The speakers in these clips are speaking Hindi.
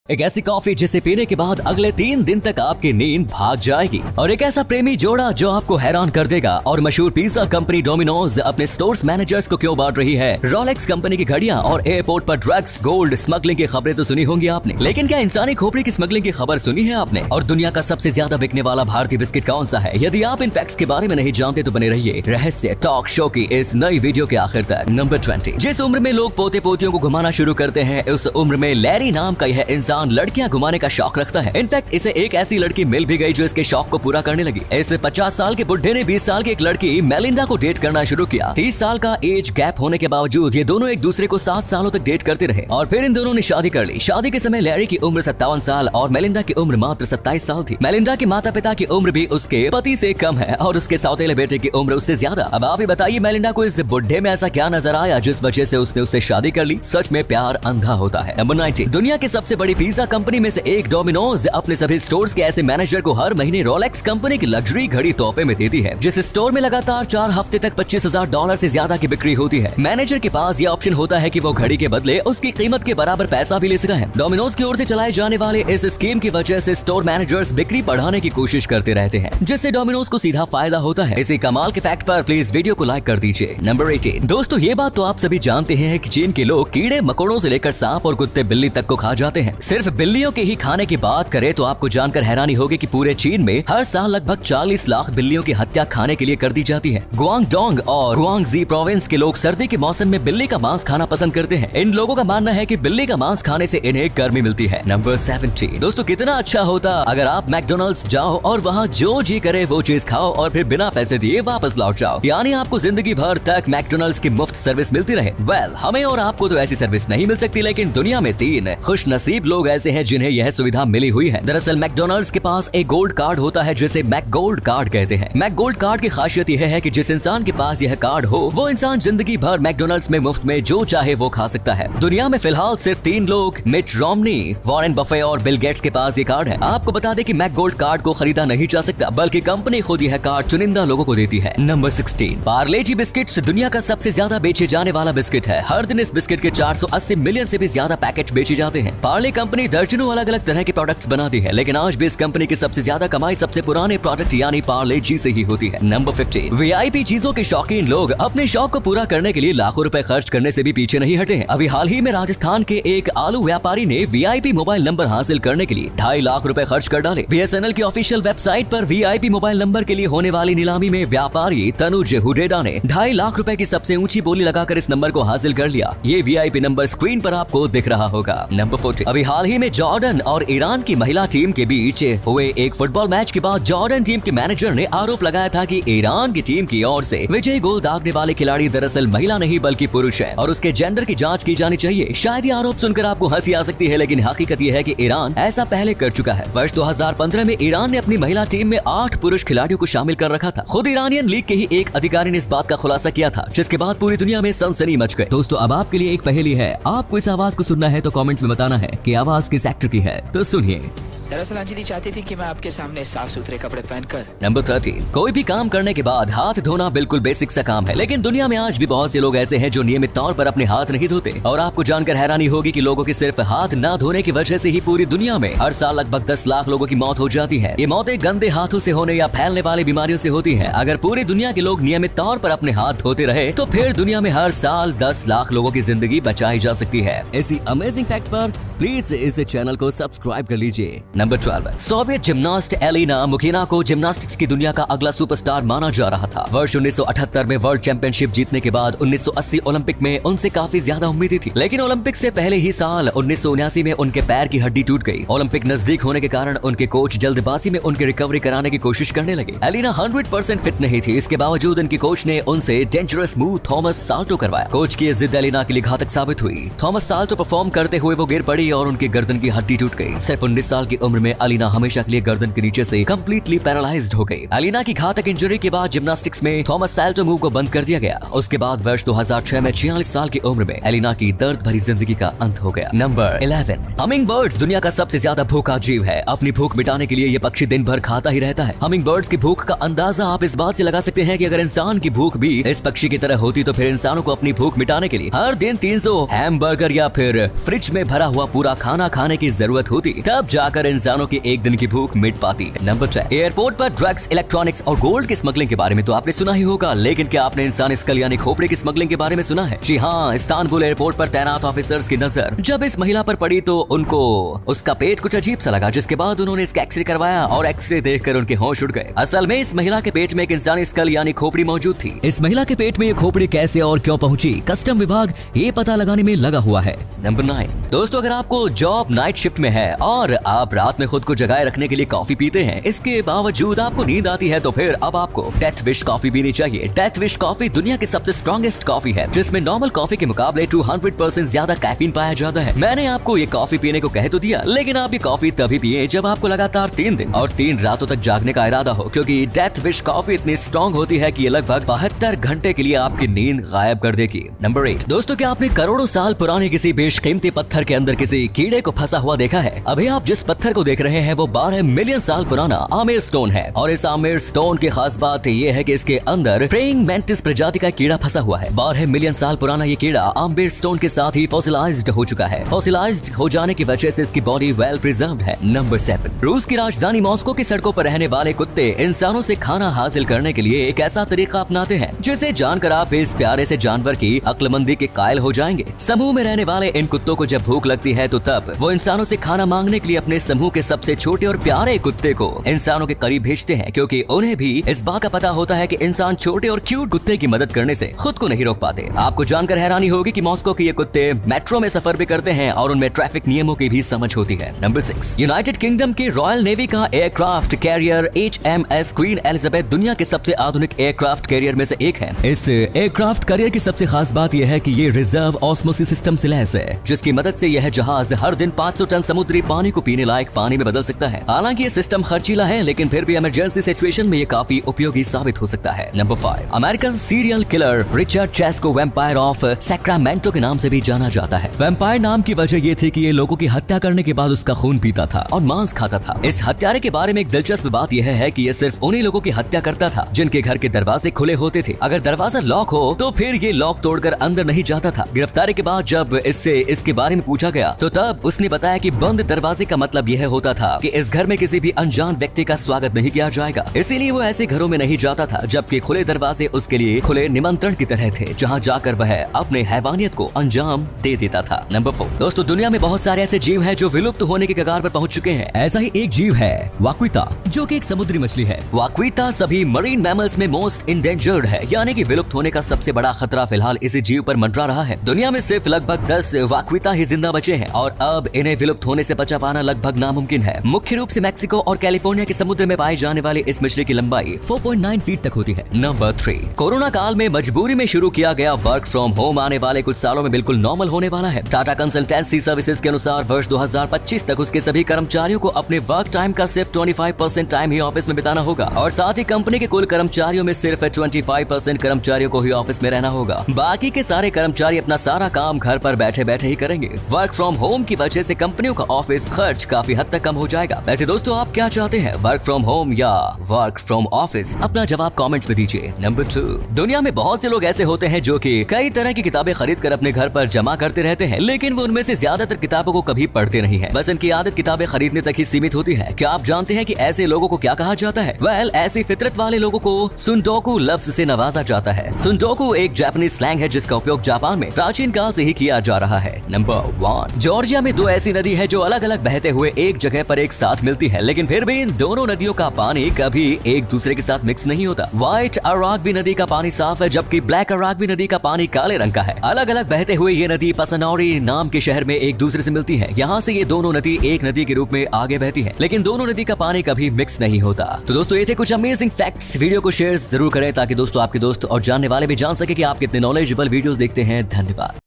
एक ऐसी कॉफी जिसे पीने के बाद अगले 3 दिन तक आपकी नींद भाग जाएगी, और एक ऐसा प्रेमी जोड़ा जो आपको हैरान कर देगा। और मशहूर पिज्जा कंपनी डोमिनोज अपने स्टोर्स मैनेजर्स को क्यों बांट रही है। रोलेक्स कंपनी की घड़ियां और एयरपोर्ट पर ड्रग्स, गोल्ड स्मगलिंग की खबरें तो सुनी होंगी आपने, लेकिन क्या इंसानी खोपड़ी की स्मगलिंग की खबर सुनी है आपने? और दुनिया का सबसे ज्यादा बिकने वाला भारतीय बिस्किट कौन सा है? यदि आप इन फैक्ट्स के बारे में नहीं जानते तो बने रहिए रहस्य टॉक शो की इस नई वीडियो के आखिर तक। नंबर 20। जिस उम्र में लोग पोते पोतियों को घुमाना शुरू करते हैं, उस उम्र में लैरी नाम का यह इंसान लड़कियां घुमाने का शौक रखता है। इनफैक्ट इसे एक ऐसी लड़की मिल भी गई जो इसके शौक को पूरा करने लगी। इस 50 साल के बुढ़े ने 20 साल की एक लड़की मेलिंडा को डेट करना शुरू किया। 30 साल का एज गैप होने के बावजूद ये दोनों एक दूसरे को 7 सालों तक डेट करते रहे और फिर इन दोनों ने शादी कर ली। शादी के समय लैरी की उम्र 57 साल और मेलिंडा की उम्र मात्र 27 साल थी। मेलिंडा के माता पिता की उम्र भी उसके पति से कम है और उसके सौतेले बेटे की उम्र उससे ज्यादा। अब आप ही बताइए मेलिंडा को इस बुढ़े में ऐसा क्या नजर आया जिस वजह से उसने उससे शादी कर ली। सच में प्यार अंधा होता है। नंबर 19। दुनिया की सबसे बड़ी पिज्जा कंपनी में से एक डोमिनोज अपने सभी स्टोर्स के ऐसे मैनेजर को हर महीने रोलेक्स कंपनी की लग्जरी घड़ी तोहफे में देती है। जिस स्टोर में लगातार 4 हफ्ते तक $25,000 से ज्यादा की बिक्री होती है, मैनेजर के पास यह ऑप्शन होता है कि वो घड़ी के बदले उसकी कीमत के बराबर पैसा भी ले सकता है। डोमिनोज की ओर से चलाए जाने वाले इस स्कीम की वजह से स्टोर मैनेजर्स बिक्री बढ़ाने की कोशिश करते रहते हैं, जिससे डोमिनोज को सीधा फायदा होता है। इसी कमाल के फैक्ट पर प्लीज वीडियो को लाइक कर दीजिए। नंबर 18। दोस्तों ये बात तो आप सभी जानते हैं कि चीन के लोग कीड़े मकोड़ों से लेकर सांप और कुत्ते बिल्ली तक को खा जाते हैं। सिर्फ बिल्लियों के ही खाने की बात करें तो आपको जानकर हैरानी होगी कि पूरे चीन में हर साल लगभग 40 लाख बिल्लियों की हत्या खाने के लिए कर दी जाती है। गुआंगडोंग और गुआंगजी प्रोविंस के लोग सर्दी के मौसम में बिल्ली का मांस खाना पसंद करते हैं। इन लोगों का मानना है कि बिल्ली का मांस खाने से इन्हें गर्मी मिलती है। नंबर 17। दोस्तों कितना अच्छा होता अगर आप मैकडोनल्ड्स जाओ और वहाँ जो जी करे वो चीज खाओ और फिर बिना पैसे दिए वापस लौट जाओ, यानी आपको जिंदगी भर तक मैकडोनल्ड्स की मुफ्त सर्विस मिलती रहे। वेल, हमें और आपको तो ऐसी सर्विस नहीं मिल सकती, लेकिन दुनिया में 3 खुशनसीब लोग ऐसे हैं जिन्हें यह सुविधा मिली हुई है। दरअसल मैकडोनल्ड्स के पास एक गोल्ड कार्ड होता है जिसे मैक गोल्ड कार्ड कहते हैं। मैक गोल्ड कार्ड की खासियत यह है कि जिस इंसान के पास यह कार्ड हो वो इंसान जिंदगी भर मैकडोनल्ड्स में मुफ्त में जो चाहे वो खा सकता है। दुनिया में फिलहाल सिर्फ 3 लोग, मिट रोमनी, वॉरेन बफे और बिल गेट्स के पास ये कार्ड है। आपको बता दें कि मैक गोल्ड कार्ड को खरीदा नहीं जा सकता, बल्कि कंपनी खुद यह कार्ड चुनिंदा लोगों को देती है। नंबर 16। पार्ले जी बिस्किट्स दुनिया का सबसे ज्यादा बेचे जाने वाला बिस्किट है। हर दिन इस बिस्किट के 480 मिलियन से भी ज्यादा पैकेट बेचे जाते हैं। पार्ले कंपनी दर्जनों अलग अलग तरह के प्रोडक्ट्स बनाती है, लेकिन आज भी इस कंपनी की सबसे ज्यादा कमाई सबसे पुराने प्रोडक्ट यानी पार्ले जी से ही होती है। नंबर 15। वीआईपी चीजों के शौकीन लोग अपने शौक को पूरा करने के लिए लाखों रुपए खर्च करने से भी पीछे नहीं हटे हैं। अभी हाल ही में राजस्थान के एक आलू व्यापारी ने वीआईपी मोबाइल नंबर हासिल करने के लिए 2.5 लाख रुपए खर्च कर डाले। बीएसएनएल की ऑफिशियल वेबसाइट पर वीआईपी मोबाइल नंबर के लिए होने वाली नीलामी में व्यापारी तनुज हुडेडा ने 2.5 लाख रुपए की सबसे ऊंची बोली लगाकर इस नंबर को हासिल कर लिया। ये वीआईपी नंबर स्क्रीन पर आपको दिख रहा होगा। नंबर 14। अभी हाल ही में जॉर्डन और ईरान की महिला टीम के बीच हुए एक फुटबॉल मैच के बाद जॉर्डन टीम के मैनेजर ने आरोप लगाया था कि ईरान की टीम की ओर से विजयी गोल दागने वाले खिलाड़ी दरअसल महिला नहीं बल्कि पुरुष है और उसके जेंडर की जांच की जानी चाहिए। शायद ये आरोप सुनकर आपको हंसी आ सकती है, लेकिन हकीकत ये है कि ईरान ऐसा पहले कर चुका है। वर्ष 2015 में ईरान ने अपनी महिला टीम में 8 पुरुष खिलाड़ियों को शामिल कर रखा था। खुद ईरानियन लीग के ही एक अधिकारी ने इस बात का खुलासा किया था, जिसके बाद पूरी दुनिया में सनसनी मच गई। दोस्तों अब आपके लिए एक पहेली है। आपको इस आवाज को सुनना है तो कमेंट्स में बताना है कि आवाज किस एक्टर की है। तो सुनिए। दरअसल अंजलि चाहती थी कि मैं आपके सामने साफ सुथरे कपड़े पहनकर। नंबर 13। कोई भी काम करने के बाद हाथ धोना बिल्कुल बेसिक सा काम है, लेकिन दुनिया में आज भी बहुत से लोग ऐसे हैं जो नियमित तौर पर अपने हाथ नहीं धोते। और आपको जानकर हैरानी होगी कि लोगों के सिर्फ हाथ ना धोने की वजह से ही पूरी दुनिया में हर साल लगभग 10 लाख लोगों की मौत हो जाती है। ये मौतें गंदे हाथों से होने या फैलने वाली बीमारियों से होती है। अगर पूरी दुनिया के लोग नियमित तौर पर अपने हाथ धोते रहे तो फिर दुनिया में हर साल 10 लाख लोगों की जिंदगी बचाई जा सकती है। इसी अमेजिंग फैक्ट पर प्लीज इस चैनल को सब्सक्राइब कर लीजिए। नंबर 12। सोवियत जिम्नास्ट एलिना मुखिना को जिम्नास्टिक्स की दुनिया का अगला सुपरस्टार माना जा रहा था। वर्ष 1978 में वर्ल्ड चैंपियनशिप जीतने के बाद 1980 ओलंपिक में उनसे काफी ज्यादा उम्मीदें थी, लेकिन ओलंपिक से पहले ही साल 1979 में उनके पैर की हड्डी टूट गई। ओलंपिक नजदीक होने के कारण उनके कोच जल्दबाजी में उनकी रिकवरी कराने की कोशिश करने लगे। एलिना 100% फिट नहीं थी, इसके बावजूद उनके कोच ने उनसे डेंजरस मूव थॉमस साल्टो करवाया। कोच की जिद एलिना के लिए घातक साबित हुई। थॉमस साल्टो परफॉर्म करते हुए वो गिर पड़ी और उनकी गर्दन की हड्डी टूट गई। सिर्फ 19 साल की उम्र में एलिना हमेशा के लिए गर्दन के नीचे से कंप्लीटली पैरालाइज्ड हो गई। एलिना की घातक इंजरी के बाद जिम्नास्टिक्स में थॉमस साल्टो मूव को बंद कर दिया गया। उसके बाद वर्ष 2006 में 46 साल की उम्र में एलिना की दर्द भरी जिंदगी का अंत हो गया। नंबर 11। हमिंग बर्ड्स दुनिया का सबसे ज्यादा भूखा जीव है। अपनी भूख मिटाने के लिए ये पक्षी दिन भर खाता ही रहता है। हमिंग बर्ड्स की भूख का अंदाजा आप इस बात से लगा सकते हैं कि अगर इंसान की भूख भी इस पक्षी की तरह होती तो फिर इंसानों को अपनी भूख मिटाने के लिए हर दिन 300 हैमबर्गर या फिर फ्रिज में भरा हुआ पूरा खाना खाने की जरूरत होती, तब जाकर इंसानों की एक दिन की भूख मिट पाती है। नंबर 10, एयरपोर्ट पर ड्रग्स, इलेक्ट्रॉनिक्स और गोल्ड की स्मगलिंग के बारे में तो आपने सुना ही होगा, लेकिन क्या आपने इंसानी स्कल यानी खोपड़ी की स्मगलिंग के बारे में सुना है? जी हाँ, इस्तांबुल एयरपोर्ट पर तैनात ऑफिसर्स की नजर जब इस महिला पर पड़ी तो उनको उसका पेट कुछ अजीब सा लगा, जिसके बाद उन्होंने इसका एक्सरे करवाया और एक्सरे देखकर उनके होश उड़ गए। असल में इस महिला के पेट में एक इंसानी स्कल यानी खोपड़ी मौजूद थी। इस महिला के पेट में ये खोपड़ी कैसे और क्यों पहुंची, कस्टम विभाग ये पता लगाने में लगा हुआ है। नंबर 9, दोस्तों अगर आपको जॉब नाइट शिफ्ट में है और आप रात में खुद को जगाए रखने के लिए कॉफी पीते हैं, इसके बावजूद आपको नींद आती है, तो फिर अब आपको डेथ विश कॉफी पीनी चाहिए। डेथ विश कॉफी दुनिया की सबसे स्ट्रॉन्गेस्ट कॉफी है, जिसमें नॉर्मल कॉफी के मुकाबले 200% ज्यादा कैफीन पाया जाता है। मैंने आपको ये कॉफी पीने को कह तो दिया, लेकिन आप ये कॉफी तभी पिए जब आपको लगातार 3 दिन और 3 रातों तक जागने का इरादा हो, क्योंकि डेथ विश कॉफी इतनी स्ट्रॉन्ग होती है कि ये लगभग 72 घंटे के लिए आपकी नींद गायब कर देगी। नंबर 8, दोस्तों क्या आपने करोड़ों साल पुराने किसी बेशकीमती पत्थर के अंदर किसी कीड़े को फंसा हुआ देखा है? अभी आप जिस पत्थर को देख रहे हैं वो 12 मिलियन साल पुराना आमिर स्टोन है, और इस आमिर स्टोन की खास बात ये है कि इसके अंदर प्रेइंग मैंटिस प्रजाति का कीड़ा फंसा हुआ है। 12 मिलियन साल पुराना ये कीड़ा आमिर स्टोन के साथ ही फॉसिलाइज्ड हो चुका है। फॉसिलाइज्ड हो जाने की वजह से इसकी बॉडी वेल प्रिजर्व्ड है। नंबर 7, रूस की राजधानी मॉस्को की सड़कों पर रहने वाले कुत्ते इंसानों से खाना हासिल करने के लिए एक ऐसा तरीका अपनाते हैं जिसे जानकर आप इस प्यारे से जानवर की अक्लमंदी के कायल हो जाएंगे। समूह में रहने वाले इन कुत्तों को जब भूख लगती है तो तब वो इंसानों से खाना मांगने के लिए अपने समूह के सबसे छोटे और प्यारे कुत्ते को इंसानों के करीब भेजते हैं, क्योंकि उन्हें भी इस बात का पता होता है कि इंसान छोटे और क्यूट कुत्ते की मदद करने से खुद को नहीं रोक पाते। आपको जानकर हैरानी होगी कि मॉस्को के ये कुत्ते मेट्रो में सफर भी करते हैं और उनमें ट्रैफिक नियमों की भी समझ होती है। नंबर 6, यूनाइटेड किंगडम की रॉयल नेवी का aircraft carrier HMS queen Elizabeth दुनिया के सबसे आधुनिक एयरक्राफ्ट कैरियर में से एक है। इस एयरक्राफ्ट कैरियर की सबसे खास बात यह है कि ये रिजर्व ऑस्मोसिस सिस्टम से लैस है, जिसकी मदद से यह जहाज हर दिन 500 टन समुद्री पानी को पीने लायक पानी में बदल सकता है। हालांकि ये सिस्टम खर्चीला है, लेकिन फिर भी इमरजेंसी सिचुएशन में ये काफी उपयोगी साबित हो सकता है। Number 5, American serial killer Richard Chase को वैम्पायर ऑफ सैक्रामेंटो के नाम से भी जाना जाता है। वैम्पायर नाम की वजह ये थी कि ये लोगों की हत्या करने के बाद उसका खून पीता था और मांस खाता था। इस हत्यारे के बारे में एक दिलचस्प बात यह है कि ये सिर्फ उन्हीं लोगों की हत्या करता था जिनके घर के दरवाजे खुले होते थे। अगर दरवाजा लॉक हो तो फिर ये लॉक तोड़कर अंदर नहीं जाता था। गिरफ्तारी के बाद जब इससे इसके बारे में पूछा गया तो तब उसने बताया कि बंद दरवाजे का मतलब यह होता था कि इस घर में किसी भी अनजान व्यक्ति का स्वागत नहीं किया जाएगा, इसीलिए वो ऐसे घरों में नहीं जाता था, जबकि खुले दरवाजे उसके लिए खुले निमंत्रण की तरह थे, जहां जाकर वह अपने हैवानियत को अंजाम दे देता था। नंबर 4, दोस्तों दुनिया में बहुत सारे ऐसे जीव हैं जो विलुप्त होने के कगार पर पहुंच चुके हैं। ऐसा ही एक जीव है वाक्विता, जो कि एक समुद्री मछली है। वाक्विता सभी मरीन मैमल्स में मोस्ट इंडेंजर्ड है, यानी कि विलुप्त होने का सबसे बड़ा खतरा फिलहाल इसी जीव पर मंडरा रहा है। दुनिया में सिर्फ लगभग 10 वाक्विता ही जिंदा बचे हैं और अब इन्हें विलुप्त होने से बचा पाना लगभग नामुमकिन है। मुख्य रूप से मैक्सिको और कैलिफोर्निया के समुद्र में पाई जाने वाली इस मछली की लंबाई 4.9 फीट तक होती है। नंबर 3, कोरोना काल में मजबूरी में शुरू किया गया वर्क फ्रॉम होम आने वाले कुछ सालों में बिल्कुल नॉर्मल होने वाला है। टाटा कंसल्टेंसी सर्विसेज के अनुसार वर्ष 2025 तक उसके सभी कर्मचारियों को अपने वर्क टाइम का सिर्फ 25% टाइम ही ऑफिस में बिताना होगा और साथ ही कंपनी के कुल कर्मचारियों में सिर्फ 25% कर्मचारियों को ही ऑफिस में रहना होगा। बाकी के सारे कर्मचारी अपना सारा काम घर पर बैठे बैठे ही करेंगे। वर्क फ्रॉम होम की वजह से कंपनियों का ऑफिस खर्च काफी हद तक कम हो जाएगा। वैसे दोस्तों आप क्या चाहते हैं, वर्क फ्रॉम होम या वर्क फ्रॉम ऑफिस? अपना जवाब कमेंट्स में दीजिए। नंबर 2, दुनिया में बहुत से लोग ऐसे होते हैं जो कि कई तरह की किताबें खरीद कर अपने घर पर जमा करते रहते हैं, लेकिन वो उनमें से ज्यादातर किताबों को कभी पढ़ते नहीं है। बस इनकी आदत किताबें खरीदने तक ही सीमित होती है। क्या आप जानते हैं कि ऐसे लोगों को क्या कहा जाता है? वेल, ऐसी फितरत वाले लोगों को सुंडोकू लफ्ज से नवाजा जाता है। सुंडोकू एक जापानीज स्लैंग है जिसका उपयोग जापान में प्राचीन काल से ही किया जा रहा है। नंबर 1, जॉर्जिया में 2 ऐसी नदी है जो अलग अलग बहते हुए एक जगह पर एक साथ मिलती है, लेकिन फिर भी इन दोनों नदियों का पानी कभी एक दूसरे के साथ मिक्स नहीं होता। व्हाइट अराग्वी नदी का पानी साफ है, जबकि ब्लैक अराग्वी नदी का पानी काले रंग का है। अलग अलग बहते हुए ये नदी पसनौरी नाम के शहर में एक दूसरे से मिलती है। यहाँ से ये दोनों नदी एक नदी के रूप में आगे बहती है, लेकिन दोनों नदी का पानी कभी मिक्स नहीं होता। तो दोस्तों ये थे कुछ अमेजिंग फैक्ट्स। वीडियो को शेयर जरूर करें ताकि दोस्तों आपके दोस्त और जानने वाले भी जान सके कि आप कितने नॉलेजेबल वीडियोस देखते हैं। धन्यवाद।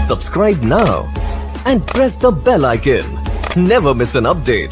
Subscribe now and press the bell icon. Never miss an update.